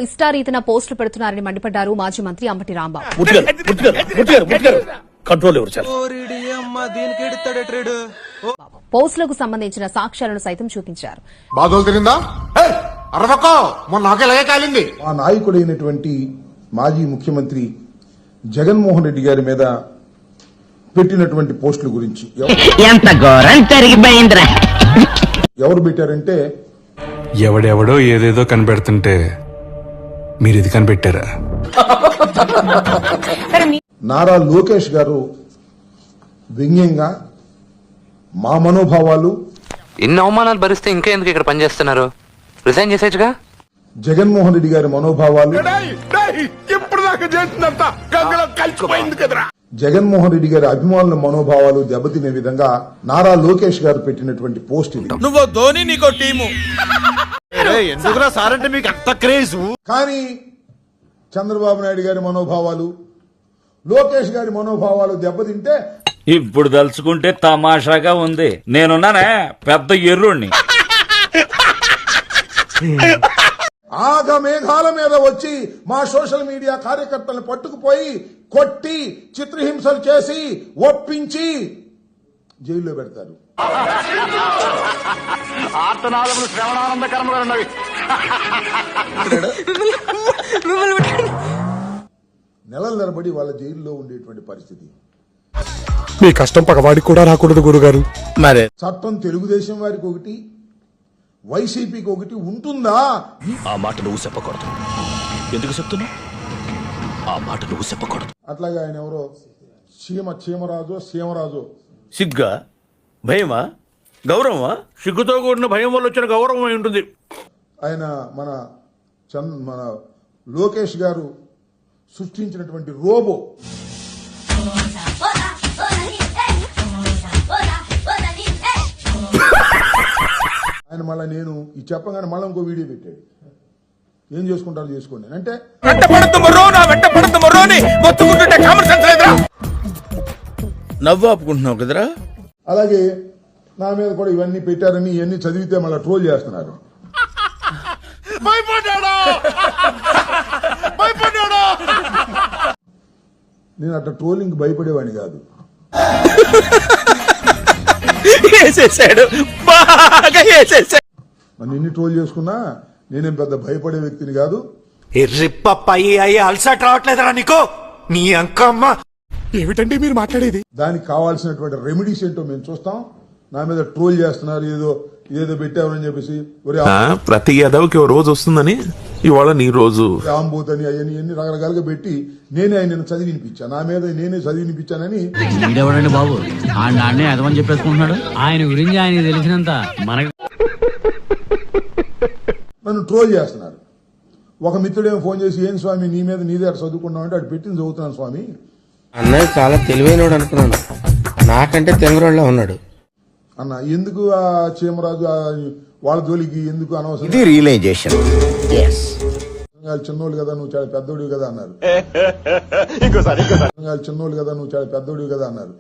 ఇష్టారీతిన పోస్టులు పెడుతున్నారని మండిపడ్డారు మాజీ మంత్రి అంబటి రాంబాబు. పోస్టులకు సంబంధించిన సాక్ష్యాలను సైతం చూపించారు. ఆ నాయకుడైనటువంటి మాజీ ముఖ్యమంత్రి జగన్మోహన్ రెడ్డి గారి మీద పెట్టినటువంటి పోస్టుల గురించి ఎవరు పెట్టారంటే ఎవడెవడో ఏదేదో కనిపెడుతుంటే మీరు ఇది కనిపెట్టారా? నారా లోకేష్ గారు వ్యంగ్యంగా మా మనోభావాలు, ఇన్ని అవమానాలు భరిస్తే ఇంకా ఎందుకు ఇక్కడ పనిచేస్తున్నారు? రిజైన్ చేసేచ్చుగా. జగన్మోహన్ రెడ్డి గారి మనోభావాలు, జగన్మోహన్ రెడ్డి గారి అభిమానుల మనోభావాలు దెబ్బతినే విధంగా నారా లోకేష్ గారు పెట్టినటువంటి పోస్ట్ ఇది. నువ్వు ధోని నీకో టీము ఎందుకురా సార్ అంటే మీకు అంత క్రేజ్. కానీ చంద్రబాబు నాయుడు గారి మనోభావాలు, లోకేష్ గారి మనోభావాలు దెబ్బతింటే ఇప్పుడు తలుచుకుంటే తమాషాగా ఉంది. నేనున్నానే పెద్ద ఎర్రుణ్ణి. ఆగ మేఘాల మీద వచ్చి మా సోషల్ మీడియా కార్యకర్తలను పట్టుకుపోయి కొట్టి చిత్రహింసలు చేసి ఒప్పించి జైల్లో పెడతారు. నెలల తరబడి వాళ్ళ జైల్లో ఉండేటువంటి పరిస్థితి. మీ కష్టం పగవాడికి కూడా రాకూడదు గురుగారు. మరే చట్టం తెలుగుదేశం వారికి ఒకటి, వైసీపీకి ఒకటి ఉంటుందా? ఆ మాట నువ్వు చెప్పకూడదు. ఎందుకు చెప్తున్నా? ఆ మాట నువ్వు చెప్పకూడదు. అట్లాగే ఆయన ఎవరో సీమరాజు సిగ్గా, భయమా, గౌరవమా? సిగ్గుతో కూడిన భయం వల్ల వచ్చిన గౌరవం అయి ఉంటుంది. ఆయన మన లోకేష్ గారు సృష్టించినటువంటి రోబో. ఆయన మళ్ళీ నేను ఈ చెప్పగానే మళ్ళీ ఇంకో వీడియో పెట్టాడు. ఏం చేసుకుంటారో చేసుకోండి అంటే నవ్వు ఆపుకుంటున్నావు కదరా. అలాగే నా మీద కూడా ఇవన్నీ పెట్టారని ఇవన్నీ చదివితే మళ్ళీ ట్రోల్ చేస్తున్నారు. నేను అట్లా ట్రోలింగ్ భయపడేవాడిని కాదు. మరి ఎన్ని ట్రోల్ చేసుకున్నా నేనేం పెద్ద భయపడే వ్యక్తిని కాదు. అలసట రావట్లేదురా నీకు? నీ అంకమ్మ ఏమిటండి మీరు మాట్లాడేది? దానికి కావాల్సినటువంటి రెమెడీస్ ఏంటో మేము చూస్తాం. నా మీద ట్రోల్ చేస్తున్నారు, ఏదో పెట్టామని చెప్పేసి ప్రతి యాదవ్కి ఓ రోజు వస్తుందని ఇవాళ నీ రోజు ఆంబోత్ అని అవన్నీ ఎన్ని రకరకాలుగా పెట్టి నేనే ఆయన చదివి వినిపించాను. నా మీద నేనే చదివి వినిపించానని బాబు నాన్నే అదమని చెప్పేసుకుంటున్నాడు. ఆయన గురించి ఆయన తెలిసినంత మనకు నన్ను ట్రోల్ చేస్తున్నారు. ఒక మిత్రుడేమో ఫోన్ చేసి, ఏం స్వామి నీ మీద నీదే చదువుకున్నావు అంటే అటు పెట్టింది చదువుతున్నాను స్వామి. అన్నయ్య చాలా తెలివైనోడు అనుకున్నాను, నాకంటే తెంగరోళ్ళ ఉన్నాడు అన్న. ఎందుకు ఆ చీమరాజు వాళ్ళ జోలికి ఎందుకు అనవసరం? ఇది రియలైజేషన్. చిన్నోళ్ళు కదా నువ్వు చాలా పెద్దోడివి కదా అన్నారు. చిన్నోళ్ళు కదా నువ్వు చాలా పెద్దోడివి కదా అన్నారు.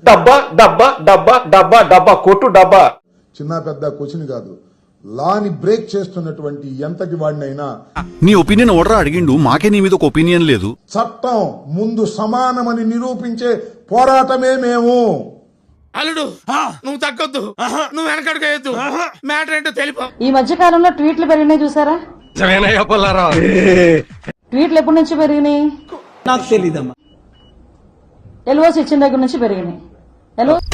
డబ్బా కొట్టు డబ్బా. చిన్న పెద్ద క్వశ్చన్ కాదు, లాని బ్రేక్ చేస్తున్నటువంటి ఎంతటి వాడినైనా నీ ఒపీనియన్ ఓడరా అడిగిండు, మాకే నీ మీద ఒక ఒపీనియన్ లేదు. చట్టం ముందు సమానమని నిరూపించే పోరాటమే మేము. అల్లుడు నువ్వు తగ్గొద్దు, నువ్వు వెనకడుగేయద్దు, మ్యాటర్ ఏంటో తెలిపో. ఈ మధ్య కాలంలో ట్వీట్లు పెరిగినాయి చూసారా? ట్వీట్లు ఎప్పటి నుంచి పెరిగినాయి నాకు తెలీదమ్మా. ఎల్ఓసి ఇచ్చిన దగ్గర నుంచి పెరిగినాయి.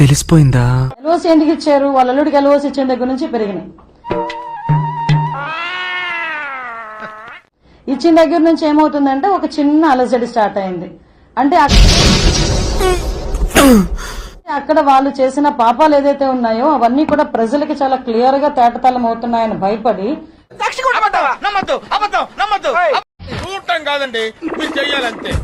తెలిసిపోయిందా? ఎల్ఓసి ఎందుకు ఇచ్చారు? వాళ్ళ అల్లుడికి ఎల్ఓసి ఇచ్చిన దగ్గర నుంచి పెరిగినాయి. ఇచ్చిన దగ్గర నుంచి ఏమవుతుందంటే ఒక చిన్న అలజడి స్టార్ట్ అయింది. అంటే అక్కడ వాళ్ళు చేసిన పాపాలు ఏదైతే ఉన్నాయో అవన్నీ కూడా ప్రజలకి చాలా క్లియర్ గా తేటతలం అవుతున్నాయని భయపడి చూడటం కాదండి, మీరు చెయ్యాలంతే.